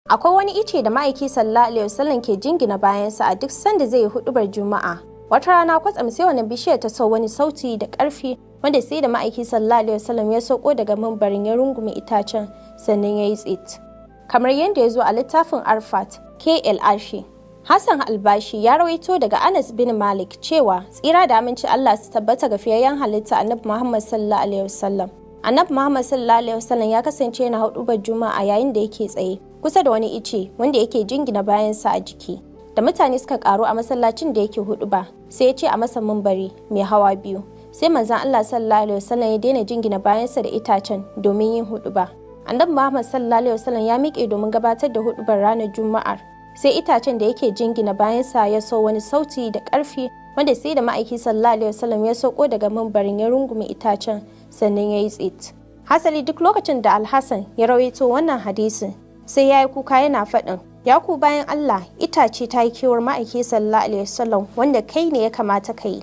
Akwai wani ice da ma'aiki sallallahu alaihi wasallam ke jingina bayansa a duk sanda zai yi hudubar Juma'a. Wata rana kwatsam sai wani bishiyar ta sau wani sauti da ƙarfi wanda sai da ma'aiki sallallahu alaihi wasallam ya sauko daga mimbarin ya rungume itacen sannan ya yi tsit. Kamar yadda ya zo a littafin Arfat, K.L. Arshi. Hassan Albashi ya rawaito daga Anas bin Malik cewa tsira da aminci Allah su tabbata ga fiyayyen halitta Annabi Muhammad sallallahu alaihi wasallam. Annabi Muhammad sallallahu alaihi wasallam ya kasance yana hudubar Juma'a yayin da yake tsaye kusa da wani ice wanda yake jingina bayansa a jiki. Da mutane suka karu a masallacin da yake huduba, sai ya ce a masa mimbari mai hawa biyu. Sai manzon Allah sallallahu alaihi wasallam ya daina jingina bayansa da itacen domin yin huduba. Annabi Muhammad sallallahu alaihi wasallam ya miƙe domin gabatar da hudubar ranar Juma'ar. Sai itacen da yake jingina bayansa ya so wani sauti da ƙarfi wanda sai da ma'aiki sallallahu alaihi wasallam ya sauko daga mimbarin ya rungume itacen sannan ya yi tsit. Hasali duk lokacin da Alhassan ya rawaito wannan hadisin sai ya yi kuka yana faɗin, ya ku bayan Allah, itace ta yi kewar ma'aiki sallallahu alaihi wasallam wanda kai ne ya kamata ka yi.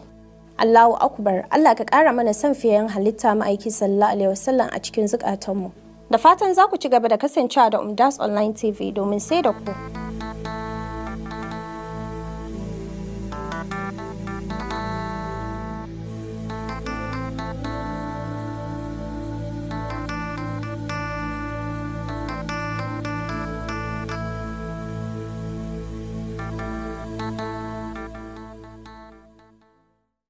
Allahu akbar, Allah ka ƙara mana son fiyayen halitta ma'aiki sallallahu alaihi wasallam a cikin zukatanmu. Da fatan za ku ci gaba da kasancewa da Umdas Online TV domin sai da ku.